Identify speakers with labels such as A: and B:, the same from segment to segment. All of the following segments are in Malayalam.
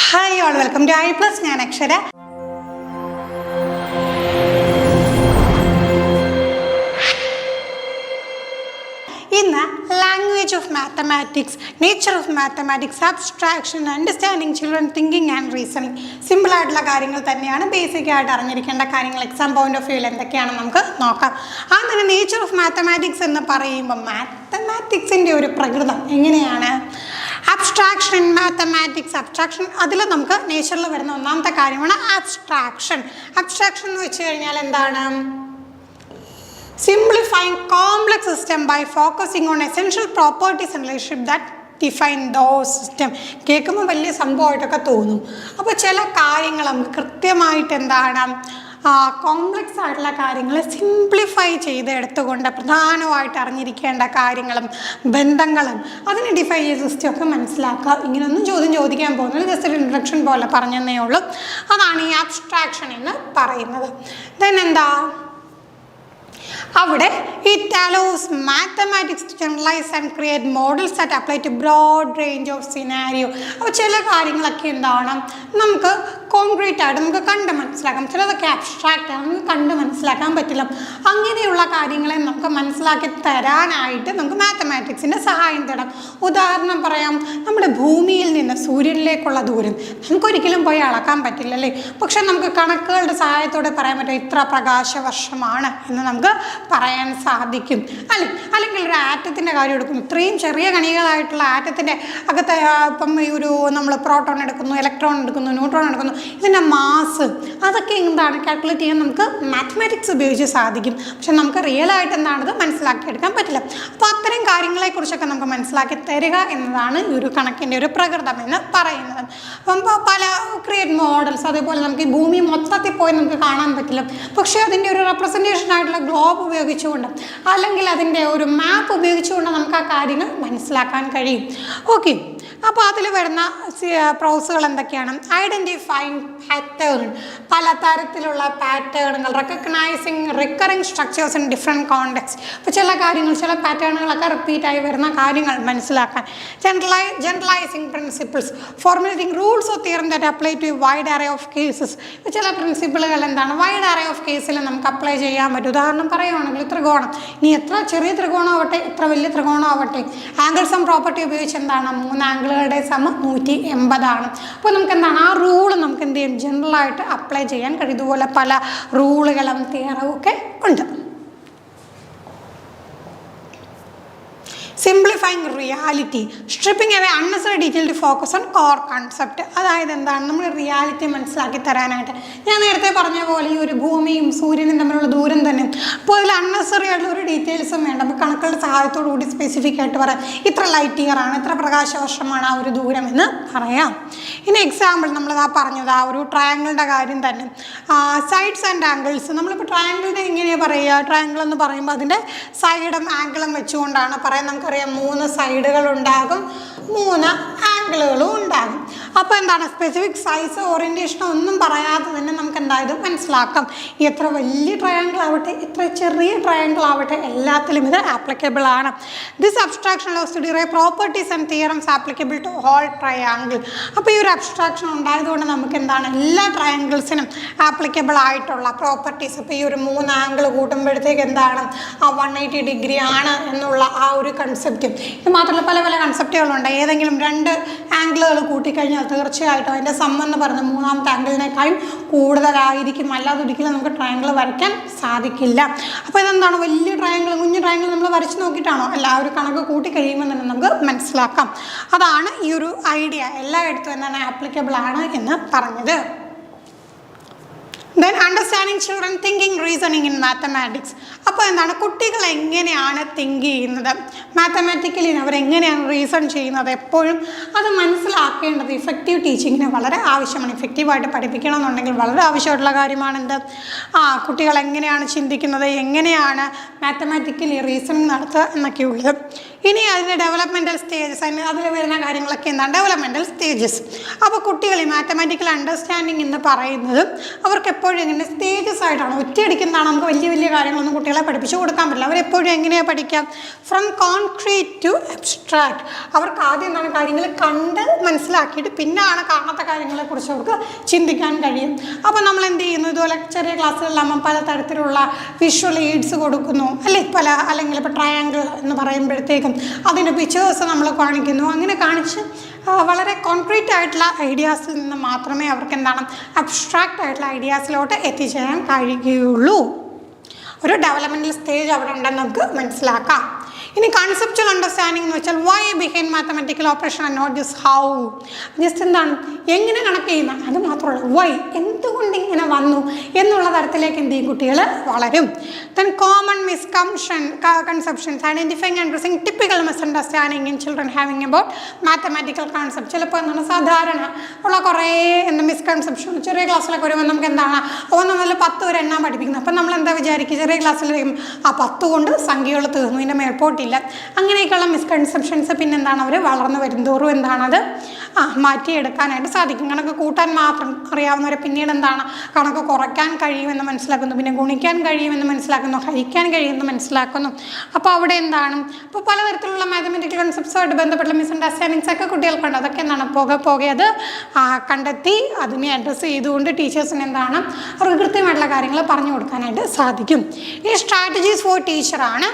A: Hi all, welcome to I Plus. ഞാൻ അക്ഷര. ഇന്ന് language of mathematics, nature of mathematics, abstraction, understanding children, thinking and reasoning, simple ആയിട്ടുള്ള കാര്യങ്ങൾ തന്നെയാണ്. ബേസിക് ആയിട്ട് അറിഞ്ഞിരിക്കേണ്ട കാര്യങ്ങൾ എക്സാം പോയിന്റ് ഓഫ് വ്യൂവിൽ എന്തൊക്കെയാണെന്ന് നമുക്ക് നോക്കാം. അങ്ങനെ നേച്ചർ ഓഫ് മാത്തമാറ്റിക്സ് എന്ന് പറയുമ്പോൾ മാത്തമാറ്റിക്സിൻ്റെ ഒരു പ്രകൃതം എങ്ങനെയാണ്? അബ്സ്ട്രാക്ഷൻ ഇൻ മാത്തമാറ്റിക്സ്, അബ്സ്ട്രാക്ഷൻ അതിൽ നമുക്ക് നേച്ചറിൽ വരുന്ന ഒന്നാമത്തെ കാര്യമാണ് അബ്സ്ട്രാക്ഷൻ. അബ്സ്ട്രാക്ഷൻ എന്ന് വെച്ച് കഴിഞ്ഞാൽ എന്താണ്? Simplifying complex system by focusing on essential properties and relationship that define those system. കേൾക്കുമ്പോൾ വലിയ സംഭവമായിട്ടൊക്കെ തോന്നും. അപ്പോൾ ചില കാര്യങ്ങൾ നമുക്ക് കൃത്യമായിട്ട് എന്താണ് കോംപ്ലക്സ് ആയിട്ടുള്ള കാര്യങ്ങൾ സിംപ്ലിഫൈ ചെയ്തെടുത്തുകൊണ്ട് പ്രധാനമായിട്ട് അറിഞ്ഞിരിക്കേണ്ട കാര്യങ്ങളും ബന്ധങ്ങളും അതിനെ ഡിഫൈൻ ചെയ്ത സിസ്റ്റമൊക്കെ മനസ്സിലാക്കുക. ഇങ്ങനെയൊന്നും ചോദ്യം ചോദിക്കാൻ പോകുന്നില്ല, ജസ്റ്റ് ഒരു ഇൻട്രഡക്ഷൻ പോലെ പറഞ്ഞതേ ഉള്ളൂ. അതാണ് ഈ അബ്സ്ട്രാക്ഷൻ എന്ന് പറയുന്നത്. ദെൻ എന്താ അവിടെ it allows mathematics to generalize and create models that apply to broad range of scenario. അപ്പോൾ ചില കാര്യങ്ങളൊക്കെ എന്താണ് നമുക്ക് കോൺക്രീറ്റ് ആയിട്ട് നമുക്ക് കണ്ട് മനസ്സിലാക്കാം, ചിലതൊക്കെ അബ്സ്ട്രാക്റ്റ് ആണ്, നമുക്ക് കണ്ട് മനസ്സിലാക്കാൻ പറ്റില്ല. അങ്ങനെയുള്ള കാര്യങ്ങളെ നമുക്ക് മനസ്സിലാക്കി തരാനായിട്ട് നമുക്ക് മാത്തമാറ്റിക്സിൻ്റെ സഹായം തേടാം. ഉദാഹരണം പറയാം, നമ്മുടെ ഭൂമിയിൽ നിന്ന് സൂര്യനിലേക്കുള്ള ദൂരം നമുക്കൊരിക്കലും പോയി അളക്കാൻ പറ്റില്ലല്ലേ, പക്ഷെ നമുക്ക് കണക്കുകളുടെ സഹായത്തോടെ പറയാൻ പറ്റും ഇത്ര പ്രകാശവർഷമാണ് എന്ന് നമുക്ക് പറയാൻ സാധിക്കും. അല്ലെങ്കിൽ ഒരു ആറ്റത്തിൻ്റെ കാര്യം എടുക്കുന്നു, ഇത്രയും ചെറിയ കണികളായിട്ടുള്ള ആറ്റത്തിൻ്റെ അകത്ത് ഇപ്പം ഒരു നമ്മൾ പ്രോട്ടോൺ എടുക്കുന്നു, ഇലക്ട്രോൺ എടുക്കുന്നു, ന്യൂട്രോൺ എടുക്കുന്നു, ഇതിൻ്റെ മാസ് അതൊക്കെ എന്താണ് കാൽക്കുലേറ്റ് ചെയ്യാൻ നമുക്ക് മാത്തമാറ്റിക്സ് ഉപയോഗിച്ച് സാധിക്കും. പക്ഷെ നമുക്ക് റിയലായിട്ട് എന്താണത് മനസ്സിലാക്കിയെടുക്കാൻ പറ്റില്ല. അപ്പോൾ അത്തരം കാര്യങ്ങളെക്കുറിച്ചൊക്കെ നമുക്ക് മനസ്സിലാക്കി തരിക എന്നതാണ് ഈ ഒരു കണക്കിൻ്റെ ഒരു പ്രകൃതം എന്ന് പറയുന്നത്. അപ്പം പല ക്രിയേറ്റ് മോഡൽസ്, അതേപോലെ നമുക്ക് ഈ ഭൂമി മൊത്തത്തിൽ പോയി നമുക്ക് കാണാൻ പറ്റില്ല, പക്ഷേ അതിൻ്റെ ഒരു റെപ്രസെൻറ്റേഷൻ ആയിട്ടുള്ള ഗ്ലോബ് ഉപയോഗിച്ചുകൊണ്ട് അല്ലെങ്കിൽ അതിൻ്റെ ഒരു മാപ്പ് ഉപയോഗിച്ചുകൊണ്ട് നമുക്ക് ആ കാര്യങ്ങൾ മനസ്സിലാക്കാൻ കഴിയും. ഓക്കെ, അപ്പോൾ അതിൽ വരുന്ന പ്രോസസ്സുകൾ എന്തൊക്കെയാണ്? ഐഡൻറ്റിഫൈങ് പാറ്റേൺ, പല തരത്തിലുള്ള പാറ്റേണുകൾ, recognising recurring structures in different context. അപ്പോൾ ചില കാര്യങ്ങൾ, ചില പാറ്റേണുകളൊക്കെ റിപ്പീറ്റായി വരുന്ന കാര്യങ്ങൾ മനസ്സിലാക്കാൻ. Generalising principles, formulating rules of theorem that apply to wide array of cases. ഇപ്പോൾ ചില പ്രിൻസിപ്പിളുകൾ എന്താണ് വൈഡ് അറേ ഓഫ് കേസിൽ നമുക്ക് അപ്ലൈ ചെയ്യാൻ പറ്റും. ഉദാഹരണം പറയുകയാണെങ്കിൽ ത്രികോണം, ഇനി എത്ര ചെറിയ ത്രികോണം ആവട്ടെ, എത്ര വലിയ ത്രികോണം ആവട്ടെ, ആംഗിൾ സം പ്രോപ്പർട്ടി ഉപയോഗിച്ച് എന്താണ് 3 ആംഗിളുകളുടെ സമം 180 അപ്പോൾ നമുക്ക് എന്താണ് ആ റൂള് നമുക്ക് എന്ത് ചെയ്യും ജനറലായിട്ട് അപ്ലൈ ചെയ്യാൻ കഴിയും. ഇതുപോലെ പല റൂളുകളും തിയറവും ഒക്കെ ഉണ്ട്. Simplifying reality, stripping away unnecessary detail to focus on core concept. അതായത് എന്താണ് നമ്മൾ റിയാലിറ്റി മനസ്സിലാക്കി തരാനായിട്ട് ഞാൻ നേരത്തെ പറഞ്ഞ പോലെ ഈ ഒരു ഭൂമിയും സൂര്യനും തമ്മിലുള്ള ദൂരം തന്നെ, അപ്പോൾ അതിൽ അൺനെസറി ആയിട്ടുള്ള ഒരു ഡീറ്റെയിൽസും വേണ്ട, നമുക്ക് കണക്കുകളുടെ സഹായത്തോടു കൂടി സ്പെസിഫിക് ആയിട്ട് പറയാം ഇത്ര ലൈറ്റ് ഇയർ ആണ്, ഇത്ര പ്രകാശവർഷമാണ് ആ ഒരു ദൂരം എന്ന് പറയാം. ഇനി എക്സാമ്പിൾ നമ്മളതാ പറഞ്ഞത് ആ ഒരു ട്രയാങ്കിളിൻ്റെ കാര്യം തന്നെ, സൈഡ്സ് ആൻഡ് ആംഗിൾസ്. നമ്മളിപ്പോൾ ട്രയാങ്കിളിനെ എങ്ങനെയാണ് പറയുക? ട്രയാങ്കിൾ എന്ന് പറയുമ്പോൾ അതിൻ്റെ സൈഡും ആംഗിളും വെച്ചുകൊണ്ടാണ് പറയാൻ. നമുക്കറിയാം 3 സൈഡുകൾ ഉണ്ടാകും, 3 ആംഗിളുകളും ഉണ്ടാകും. അപ്പോൾ എന്താണ് സ്പെസിഫിക് സൈസ് ഓറിയൻറ്റേഷനോ ഒന്നും പറയാതെ തന്നെ നമുക്ക് എന്തായത് മനസ്സിലാക്കാം. എത്ര വലിയ ട്രയാങ്കിൾ ആവട്ടെ, എത്ര ചെറിയ ട്രയാങ്കിൾ ആവട്ടെ, എല്ലാത്തിലും ഇത് ആപ്ലിക്കബിൾ ആണ്. This abstraction allows to derive properties and theorems applicable to all triangle. അപ്പോൾ ഈ ഒരു അബ്സ്ട്രാക്ഷൻ ഉണ്ടായതുകൊണ്ട് നമുക്ക് എന്താണ് എല്ലാ ട്രയാങ്കിൾസിനും ആപ്ലിക്കബിൾ ആയിട്ടുള്ള പ്രോപ്പർട്ടീസ്. ഇപ്പോൾ ഈ ഒരു 3 ആംഗിൾ കൂട്ടുമ്പോഴത്തേക്ക് എന്താണ് ആ 180 ഡിഗ്രി ആണ് എന്നുള്ള ആ ഒരു കൺസെപ്റ്റ്. ഇത് മാത്രമല്ല പല പല കൺസെപ്റ്റുകളുണ്ട്. ഏതെങ്കിലും 2 ആംഗിളുകൾ കൂട്ടിക്കഴിഞ്ഞാൽ തീർച്ചയായിട്ടും അതിൻ്റെ സം എന്ന് പറയുന്ന 3ാമത്തെ ആംഗിളിനേക്കാളും കൂടുതലായിരിക്കും, അല്ലാതെ ഒരിക്കലും നമുക്ക് ട്രയാങ്കിൾ വരയ്ക്കാൻ സാധിക്കില്ല. അപ്പോൾ ഇതെന്താണ് വലിയ ട്രയാങ്കിൾ കുഞ്ഞു ട്രയാങ്കിൾ നമ്മൾ വരച്ച് നോക്കിയിട്ടാണോ? അല്ല, ആ ഒരു കണക്ക് കൂട്ടി കഴിയുമ്പോൾ തന്നെ നമുക്ക് മനസ്സിലാക്കാം. അതാണ് ഈ ഒരു ഐഡിയ എല്ലായിടത്തും എന്താണ് ആപ്ലിക്കബിൾ ആണ് എന്ന് പറഞ്ഞത്. Then understanding children, thinking, reasoning in mathematics. അപ്പോൾ എന്താണ് കുട്ടികൾ എങ്ങനെയാണ് തിങ്ക് ചെയ്യുന്നത്, മാത്തമാറ്റിക്കലി അവരെങ്ങനെയാണ് റീസൺ ചെയ്യുന്നത്, എപ്പോഴും അത് മനസ്സിലാക്കേണ്ടത് ഇഫക്റ്റീവ് ടീച്ചിങ്ങിന് വളരെ ആവശ്യമാണ്. ഇഫക്റ്റീവായിട്ട് പഠിപ്പിക്കണമെന്നുണ്ടെങ്കിൽ വളരെ ആവശ്യമായിട്ടുള്ള കാര്യമാണെന്ത് കുട്ടികൾ എങ്ങനെയാണ് ചിന്തിക്കുന്നത്, എങ്ങനെയാണ് മാത്തമാറ്റിക്കലി റീസണിങ് നടത്തുക എന്നൊക്കെയുള്ളത്. ഇനി അതിൻ്റെ ഡെവലപ്മെൻറ്റൽ സ്റ്റേജസ്, അതിൽ വരുന്ന കാര്യങ്ങളൊക്കെ എന്താണ് ഡെവലപ്മെൻറ്റൽ സ്റ്റേജസ്. അപ്പോൾ കുട്ടികൾ ഈ മാത്തമാറ്റിക്കൽ അണ്ടർസ്റ്റാൻഡിങ് എന്ന് പറയുന്നത് അവർക്ക് എപ്പോഴും ഇങ്ങനെ സ്റ്റേജസ് ആയിട്ടാണ്. ഒറ്റയടിക്കുന്നതാണ്, നമുക്ക് വലിയ വലിയ കാര്യങ്ങളൊന്നും കുട്ടികളെ പഠിപ്പിച്ചു കൊടുക്കാൻ പറ്റില്ല. അവരെപ്പോഴും എങ്ങനെയാണ് പഠിക്കാം? From concrete to abstract. അവർക്ക് ആദ്യം എന്താണ് കാര്യങ്ങൾ കണ്ട് മനസ്സിലാക്കിയിട്ട് പിന്നാണ് കാണാത്ത കാര്യങ്ങളെക്കുറിച്ച് അവർക്ക് ചിന്തിക്കാൻ കഴിയും. അപ്പോൾ നമ്മൾ എന്ത് ചെയ്യുന്നു? ഇതുപോലെ ചെറിയ ക്ലാസ്സുകളിലാകുമ്പോൾ പലതരത്തിലുള്ള വിഷ്വൽ എയ്ഡ്സ് കൊടുക്കുന്നു അല്ലേ, അല്ലെങ്കിൽ ഇപ്പോൾ ട്രയാങ്കിൾ എന്ന് പറയുമ്പോഴത്തേക്കും അതിൻ്റെ പിക്ചേഴ്സ് നമ്മൾ കാണിക്കുന്നു. അങ്ങനെ കാണിച്ച് വളരെ കോൺക്രീറ്റ് ആയിട്ടുള്ള ഐഡിയാസിൽ നിന്ന് മാത്രമേ അവർക്ക് എന്താണ് അബ്സ്ട്രാക്റ്റ് ആയിട്ടുള്ള ഐഡിയാസിലോട്ട് എത്തിച്ചേരാൻ കഴിയുകയുള്ളൂ. ഒരു ഡെവലപ്മെൻറ്റൽ സ്റ്റേജ് അവിടെ ഉണ്ടെന്ന് നമുക്ക് മനസ്സിലാക്കാം. ഇനി കൺസെപ്ച്വൽ അണ്ടർസ്റ്റാൻഡിംഗ് എന്ന് വെച്ചാൽ why behind mathematical operation and not just how. Just എന്താണ് എങ്ങനെ കണക്ട് ചെയ്യുന്ന അത് മാത്രമല്ല, വൈ എന്തുകൊണ്ട് ഇങ്ങനെ വന്നു എന്നുള്ള തരത്തിലേക്ക് എന്ത് ചെയ്യും കുട്ടികൾ വളരും. Then common conceptions identifying and addressing typical misunderstanding in children having about mathematical concept. ചിലപ്പോൾ എന്താണ് സാധാരണ ഉള്ള കുറേ മിസ്കൺസെപ്ഷൻ ചെറിയ ക്ലാസ്സിലൊക്കെ വരുമ്പോൾ നമുക്ക് എന്താണ് 1 മുതൽ 10 വരെ എണ്ണാൻ പഠിപ്പിക്കുന്നത്. അപ്പം നമ്മൾ എന്താ വിചാരിക്കുക? ചെറിയ ക്ലാസ്സിൽ 10 കൊണ്ട് സംഖ്യകൾ തീർന്നു, ഇതിൻ്റെ മേൽപോട്ടില്ല. അങ്ങനെയൊക്കെയുള്ള മിസ്കൺസെപ്ഷൻസ് പിന്നെന്താണ് അവർ വളർന്നു വരുന്തോറും എന്താണത് മാറ്റിയെടുക്കാനായിട്ട് സാധിക്കും. കണക്ക് കൂട്ടാൻ മാത്രം അറിയാവുന്നവരെ പിന്നീട് എന്താണ് കണക്ക് കുറയ്ക്കാൻ കഴിയുമെന്ന് മനസ്സിലാക്കുന്നു, പിന്നെ ഗുണിക്കാൻ കഴിയുമെന്ന് മനസ്സിലാക്കുന്നു, ഹരിക്കാൻ കഴിയുമെന്ന് മനസ്സിലാക്കുന്നു. അപ്പോൾ അവിടെ എന്താണ് ഇപ്പോൾ പലതരത്തിലുള്ള മാത്തമാറ്റിക്കൽ കൺസെപ്റ്റ്സുമായിട്ട് ബന്ധപ്പെട്ട മിസ്അണ്ടർസ്റ്റാൻഡിങ്സ് ഒക്കെ കുട്ടികൾക്കുണ്ട്. അതൊക്കെ എന്താണ് പോകെ അത് കണ്ടെത്തി അതിനെ അഡ്രസ്സ് ചെയ്തുകൊണ്ട് ടീച്ചേഴ്സിന് എന്താണ് അവർക്ക് കൃത്യമായിട്ടുള്ള കാര്യങ്ങൾ പറഞ്ഞു കൊടുക്കാനായിട്ട് സാധിക്കും. ഈ സ്ട്രാറ്റജീസ് ഫോർ ടീച്ചറാണ്.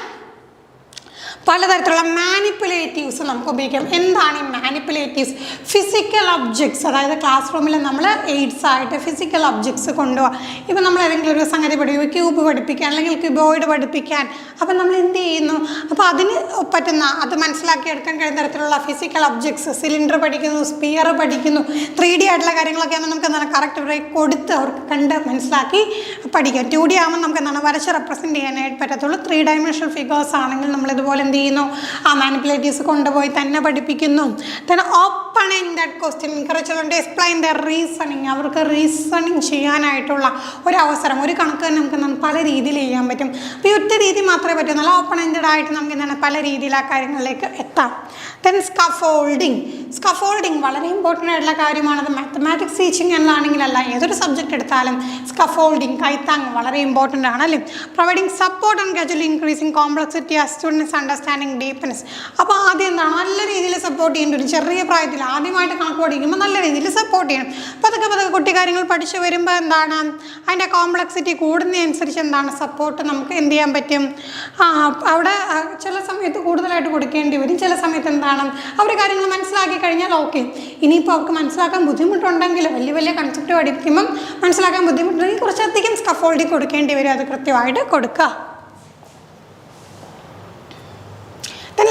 A: പലതരത്തിലുള്ള മാനിപ്പുലേറ്റീവ്സ് നമുക്ക് ഉപയോഗിക്കാം. എന്താണ് ഈ മാനിപ്പുലേറ്റീവ്സ്? ഫിസിക്കൽ ഒബ്ജക്ട്സ്, അതായത് ക്ലാസ് റൂമിൽ നമ്മൾ എയ്ഡ്സ് ആയിട്ട് ഫിസിക്കൽ ഒബ്ജക്ട്സ് കൊണ്ടുപോകാം. ഇപ്പം നമ്മൾ ഏതെങ്കിലും ഒരു സംഗതി പഠിക്കും, ക്യൂബ് പഠിപ്പിക്കാൻ അല്ലെങ്കിൽ ക്യൂബോയിഡ് പഠിപ്പിക്കാൻ. അപ്പം നമ്മൾ എന്ത് ചെയ്യുന്നു? അപ്പോൾ അതിന് പറ്റുന്ന അത് മനസ്സിലാക്കിയെടുക്കാൻ കഴിയുന്ന തരത്തിലുള്ള ഫിസിക്കൽ ഒബ്ജക്ട്സ്, സിലിണ്ടർ പഠിക്കുന്നു, സ്പിയർ പഠിക്കുന്നു, 3D ആയിട്ടുള്ള കാര്യങ്ങളൊക്കെ ആകുമ്പോൾ നമുക്ക് എന്താണ് കറക്റ്റ് ബ്രേക്ക് കൊടുത്ത് അവർക്ക് കണ്ട് മനസ്സിലാക്കി പഠിക്കാം. 2D ആകുമ്പോൾ നമുക്ക് എന്താണ് വരച്ച് റെപ്രസെൻറ്റ് ചെയ്യാനായിട്ട് പറ്റത്തുള്ളൂ. 3 ഡയമെൻഷണൽ ഫിഗേഴ്സ് ആണെങ്കിൽ നമ്മളിതുപോലെ എന്ത് ചെയ്യുന്നു? ആ മാനിപ്പുലേറ്റീവ്സ് കൊണ്ടുപോയി തന്നെ പഠിപ്പിക്കുന്നു. Then opening that question encourage to explain the reasoning. അവർക്ക് റീസണിങ് ചെയ്യാനായിട്ടുള്ള ഒരു അവസരം, ഒരു കണക്ക് തന്നെ നമുക്ക് എന്താണ് പല രീതിയിൽ ചെയ്യാൻ പറ്റും. അപ്പോൾ ഈ ഒറ്റ രീതി മാത്രമേ പറ്റൂ, നല്ല ഓപ്പൺ എൻഡഡ് ആയിട്ട് നമുക്ക് എന്താണ് പല രീതിയിൽ ആ കാര്യങ്ങളിലേക്ക് എത്താം. ദെൻ സ്കഫോൾഡിങ് വളരെ ഇമ്പോർട്ടൻ്റ് ആയിട്ടുള്ള കാര്യമാണത്. മാത്തമാറ്റിക്സ് ടീച്ചിങ് എന്നാണെങ്കിലല്ല, ഏതൊരു സബ്ജക്റ്റ് എടുത്താലും സ്കഫോൾഡിങ് കൈത്താങ് വളരെ ഇമ്പോർട്ടൻ്റ് ആണ് അല്ലേ. Providing support and gradually increasing complexity as students understanding deepens. അപ്പോൾ ആദ്യം എന്താണ് നല്ല രീതിയിൽ സപ്പോർട്ട് ചെയ്യേണ്ടി വരും. ചെറിയ പ്രായത്തിൽ ആദ്യമായിട്ട് കണക്ക് പഠിക്കുമ്പോൾ നല്ല രീതിയിൽ സപ്പോർട്ട് ചെയ്യണം. പതുക്കെ കുട്ടി കാര്യങ്ങൾ പഠിച്ചു വരുമ്പോൾ എന്താണ് അതിൻ്റെ കോംപ്ലക്സിറ്റി കൂടുന്നതനുസരിച്ച് എന്താണ് സപ്പോർട്ട് നമുക്ക് എന്ത് ചെയ്യാൻ പറ്റും? അവിടെ ചില സമയത്ത് കൂടുതലായിട്ട് കൊടുക്കേണ്ടി വരും, ചില സമയത്ത് എന്താണ് അവർ കാര്യങ്ങൾ മനസ്സിലാക്കി കഴിഞ്ഞാൽ ഓക്കെ. ഇനിയിപ്പോൾ അവർക്ക് മനസ്സിലാക്കാൻ ബുദ്ധിമുട്ടുണ്ടെങ്കിൽ വലിയ കൺസെപ്റ്റ് പഠിപ്പിക്കുമ്പം മനസ്സിലാക്കാൻ ബുദ്ധിമുട്ടുണ്ടെങ്കിൽ കുറച്ചധികം സ്കഫോൾഡിങ് കൊടുക്കേണ്ടി വരും. അത് കൃത്യമായിട്ട് കൊടുക്കുക.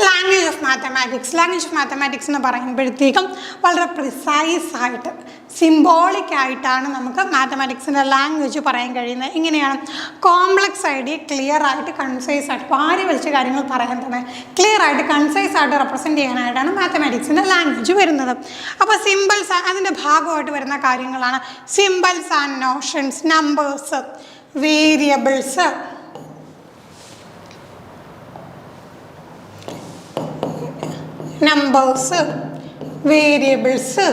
A: ലാംഗ്വേജ് ഓഫ് മാത്തമാറ്റിക്സ് എന്ന് പറയുമ്പോഴത്തേക്കും വളരെ പ്രിസൈസ് ആയിട്ട് സിംബോളിക് ആയിട്ടാണ് നമുക്ക് മാത്തമാറ്റിക്സിൻ്റെ ലാംഗ്വേജ് പറയാൻ കഴിയുന്നത്. ഇങ്ങനെയാണ് കോംപ്ലക്സ് ഐഡിയ ക്ലിയർ ആയിട്ട് കൺസൈസ് ആയിട്ട് വാരി വലിച്ച കാര്യങ്ങൾ പറയാൻ തന്നെ ക്ലിയർ ആയിട്ട് കൺസൈസ് ആയിട്ട് റെപ്രസെൻറ്റ് ചെയ്യാനായിട്ടാണ് മാത്തമാറ്റിക്സിൻ്റെ ലാംഗ്വേജ് വരുന്നത്. അപ്പോൾ സിമ്പിൾസ് അതിൻ്റെ ഭാഗമായിട്ട് വരുന്ന കാര്യങ്ങളാണ് symbols and notions, numbers, variables, variables,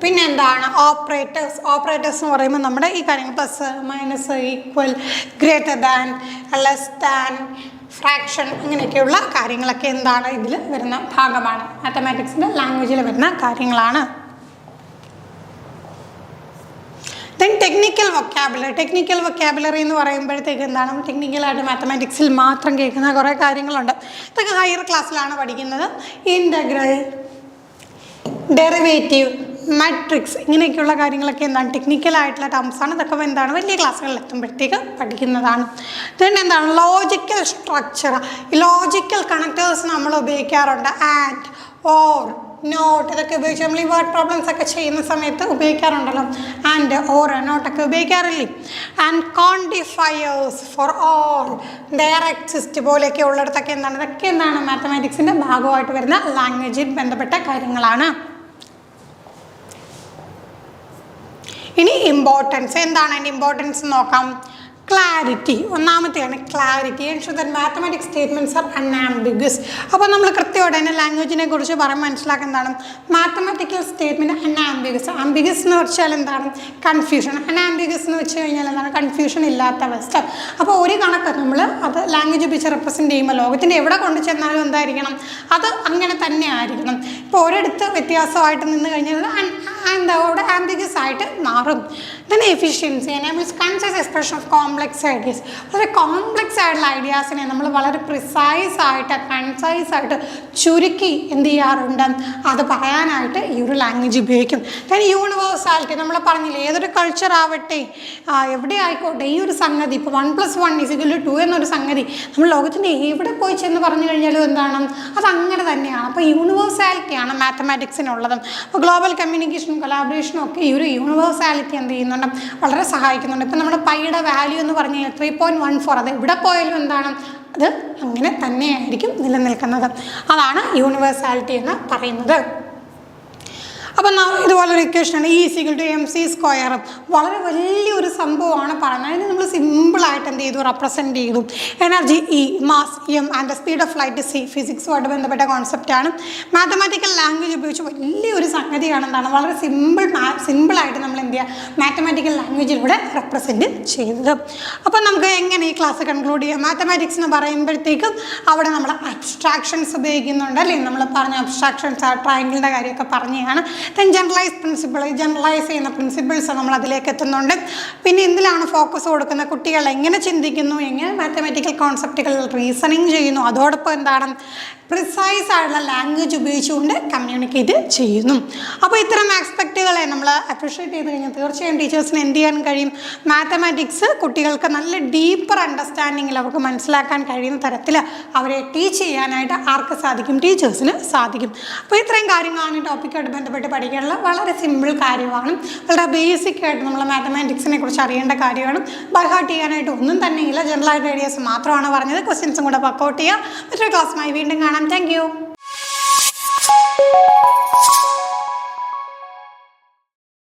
A: പിന്നെ എന്താണ് ഓപ്പറേറ്റേഴ്സ് എന്ന് പറയുമ്പോൾ നമ്മുടെ ഈ കാര്യങ്ങൾ plus, minus, equal, greater than, less than, fraction, അങ്ങനെയൊക്കെയുള്ള കാര്യങ്ങളൊക്കെ എന്താണ് ഇതിൽ വരുന്ന ഭാഗമാണ്. മാത്തമാറ്റിക്സിൻ്റെ ലാംഗ്വേജിൽ വരുന്ന കാര്യങ്ങളാണ്. ദെൻ ടെക്നിക്കൽ വൊക്കാബുലറി എന്ന് പറയുമ്പോഴത്തേക്ക് എന്താണ് ടെക്നിക്കലായിട്ട് മാത്തമാറ്റിക്സിൽ മാത്രം കേൾക്കുന്ന കുറേ കാര്യങ്ങളുണ്ട്. ഇതൊക്കെ ഹയർ ക്ലാസ്സിലാണ് പഠിക്കുന്നത്. ഇൻ്റഗ്രൽ, ഡെറിവേറ്റീവ്, മാട്രിക്സ്, ഇങ്ങനെയൊക്കെയുള്ള കാര്യങ്ങളൊക്കെ എന്താണ് ടെക്നിക്കലായിട്ടുള്ള ടേംസാണ്. ഇതൊക്കെ എന്താണ് വലിയ ക്ലാസ്സുകളിൽ എത്തുമ്പോഴത്തേക്ക് പഠിക്കുന്നതാണ്. ദെൻ എന്താണ് ലോജിക്കൽ സ്ട്രക്ചർ. ലോജിക്കൽ കണക്റ്റേഴ്സ് നമ്മൾ ഉപയോഗിക്കാറുണ്ട്. ആൻഡ്, ഓർ, നോട്ട്, ഇതൊക്കെ ഉപയോഗിച്ച് നമ്മൾ ഈ വേർഡ് പ്രോബ്ലംസ് ഒക്കെ ചെയ്യുന്ന സമയത്ത് ഉപയോഗിക്കാറുണ്ടല്ലോ. ആൻഡ്, ഓർ, നോട്ടൊക്കെ ഉപയോഗിക്കാറില്ലേ. And quantifiers for all, there exist പോലെയൊക്കെ ഉള്ളിടത്തൊക്കെ എന്താണ് ഇതൊക്കെ എന്താണ് മാത്തമാറ്റിക്സിൻ്റെ ഭാഗമായിട്ട് വരുന്ന ലാംഗ്വേജിൽ ബന്ധപ്പെട്ട കാര്യങ്ങളാണ്. ഇനി ഇമ്പോർട്ടൻസ്, എന്താണ് അതിൻ്റെ ഇമ്പോർട്ടൻസ് നോക്കാം. ക്ലാരിറ്റി, ഒന്നാമത്തെയാണ് clarity. Ensure that mathematics statements are unambiguous. അപ്പോൾ നമ്മൾ കൃത്യം കിട്ടിയോടെ തന്നെ ലാംഗ്വേജിനെ കുറിച്ച് പറയാൻ മനസ്സിലാക്കുന്നതാണ് മാത്തമാറ്റിക്കൽ സ്റ്റേറ്റ്മെൻറ്റ് അൺആംബിഗസ്. ആംബിഗസ് എന്ന് വെച്ചാൽ എന്താണ്? കൺഫ്യൂഷൻ. അൺആംബിഗസ് എന്ന് വെച്ച് കഴിഞ്ഞാൽ എന്താണ്? കൺഫ്യൂഷൻ ഇല്ലാത്ത അവസ്ഥ. അപ്പോൾ ഒരു കണക്ക് നമ്മൾ അത് ലാംഗ്വേജ് ഉപയോഗിച്ച് റെപ്രസെൻറ്റ് ചെയ്യുമ്പോൾ ലോകത്തിൻ്റെ എവിടെ കൊണ്ടു ചെന്നാലും എന്തായിരിക്കണം? അത് അങ്ങനെ തന്നെ ആയിരിക്കണം. ഇപ്പോൾ ഒരിടത്ത് വ്യത്യാസമായിട്ട് നിന്ന് കഴിഞ്ഞാൽ എന്താ അവിടെ ആംബിഗസ് ആയിട്ട് മാറും. then efficiency enables concise expression of complex ideas. വളരെ കോംപ്ലക്സ് ആയിട്ടുള്ള ഐഡിയാസിനെ നമ്മൾ വളരെ പ്രിസൈസ് ആയിട്ട് കൺസൈസ് ആയിട്ട് ചുരുക്കി എന്ത് ചെയ്യാറുണ്ട്? അത് പറയാനായിട്ട് ഈ ഒരു ലാംഗ്വേജ് ഉപയോഗിക്കും. then യൂണിവേഴ്സാലിറ്റി നമ്മൾ പറഞ്ഞില്ലേ, ഏതൊരു കൾച്ചർ ആവട്ടെ എവിടെ ആയിക്കോട്ടെ ഈ ഒരു സംഗതി ഇപ്പോൾ 1+1=2 എന്നൊരു സംഗതി നമ്മൾ ലോകത്തിൻ്റെ എവിടെ പോയി ചെന്ന് പറഞ്ഞു കഴിഞ്ഞാലും എന്താണ്? അത് അങ്ങനെ തന്നെയാണ്. അപ്പോൾ യൂണിവേഴ്സാലിറ്റിയാണ് മാത്തമാറ്റിക്സിനുള്ളത്. അപ്പോൾ ഗ്ലോബൽ കമ്മ്യൂണിക്കേഷനും കൊളാബറേഷനും ഒക്കെ ഈ ഒരു യൂണിവേഴ്സാലിറ്റി എന്ത് ചെയ്യുന്നുണ്ട്? വളരെ സഹായിക്കുന്നുണ്ട്. ഇപ്പം നമ്മുടെ പൈയുടെ വാല്യൂ എന്ന് പറഞ്ഞു കഴിഞ്ഞാൽ 3.14, അത് എവിടെ പോയാലും എന്താണ്? അത് അങ്ങനെ തന്നെയായിരിക്കും നിലനിൽക്കുന്നത്. അതാണ് യൂണിവേഴ്സാലിറ്റി എന്ന് പറയുന്നത്. അപ്പം ഇതുപോലൊരു ഇക്വേഷനാണ് E=mc². വളരെ വലിയൊരു സംഭവമാണ് പറയുന്നത്. അതിന് നമ്മൾ സിമ്പിളായിട്ട് എന്ത് ചെയ്തു? റെപ്രസെൻറ്റ് ചെയ്തു. Energy E, mass M and speed of light C. ഫിസിക്സുമായിട്ട് ബന്ധപ്പെട്ട കോൺസെപ്റ്റാണ്. മാത്തമാറ്റിക്കൽ ലാംഗ്വേജ് ഉപയോഗിച്ച് വലിയൊരു സംഗതിയാണ് എന്താണ്? വളരെ സിമ്പിളായിട്ട് നമ്മൾ എന്ത് ചെയ്യുക? മാത്തമാറ്റിക്കൽ ലാംഗ്വേജിലൂടെ റെപ്രസെൻറ്റ് ചെയ്യുന്നത്. അപ്പം നമുക്ക് എങ്ങനെ ഈ ക്ലാസ് കൺക്ലൂഡ് ചെയ്യാം? മാത്തമാറ്റിക്സ് എന്ന് പറയുമ്പോഴത്തേക്കും അവിടെ നമ്മൾ അബ്സ്ട്രാക്ഷൻസ് ഉപയോഗിക്കുന്നുണ്ട് അല്ലേ? നമ്മൾ പറഞ്ഞ അബ്സ്ട്രാക്ഷൻസ് ട്രയാങ്കിളിൻ്റെ കാര്യമൊക്കെ പറഞ്ഞതാണ്. ജനറലൈസ് പ്രിൻസിപ്പിൾ, ജനറലൈസ് ചെയ്യുന്ന പ്രിൻസിപ്പിൾസ് നമ്മൾ അതിലേക്ക് എത്തുന്നുണ്ട്. പിന്നെ എന്തിലാണ് ഫോക്കസ് കൊടുക്കുന്നത്? കുട്ടികൾ എങ്ങനെ ചിന്തിക്കുന്നു, എങ്ങനെ മാത്തമാറ്റിക്കൽ കോൺസെപ്റ്റുകൾ റീസണിങ് ചെയ്യുന്നു, അതോടൊപ്പം എന്താണ്? പ്രിസൈസ് ആയിട്ടുള്ള ലാംഗ്വേജ് ഉപയോഗിച്ചുകൊണ്ട് കമ്മ്യൂണിക്കേറ്റ് ചെയ്യുന്നു. അപ്പോൾ ഇത്തരം ആസ്പെക്റ്റുകളെ നമ്മൾ അപ്രിഷ്യേറ്റ് ചെയ്ത് കഴിഞ്ഞാൽ തീർച്ചയായും ടീച്ചേഴ്സിന് എന്ത് ചെയ്യാൻ കഴിയും? മാത്തമാറ്റിക്സ് കുട്ടികൾക്ക് നല്ല ഡീപ്പർ അണ്ടർസ്റ്റാൻഡിങ്ങിൽ അവർക്ക് മനസ്സിലാക്കാൻ കഴിയുന്ന തരത്തിൽ അവരെ ടീച്ച് ചെയ്യാനായിട്ട് ആർക്ക് സാധിക്കും? ടീച്ചേഴ്സിന് സാധിക്കും. അപ്പോൾ ഇത്രയും കാര്യങ്ങളാണ് ഈ ടോപ്പിക്കായിട്ട് ബന്ധപ്പെട്ട് പഠിക്കാനുള്ള വളരെ സിമ്പിൾ കാര്യമാണ്. വളരെ ബേസിക് ആയിട്ട് നമ്മൾ മാത്തമാറ്റിക്സിനെ കുറിച്ച് അറിയേണ്ട കാര്യമാണ്. ബൈ ഹാർട്ട് ചെയ്യാനായിട്ട് ഒന്നും തന്നെ ഇല്ല. ജനറൽ ആയിട്ട് ഐഡിയാസ് മാത്രമാണ് പറഞ്ഞത്. ക്വസ്റ്റ്യൻസും കൂടെ വർക്കൗട്ട് ചെയ്യുക. മറ്റൊരു ക്ലാസ്സുമായി വീണ്ടും കാണാം. Thank you.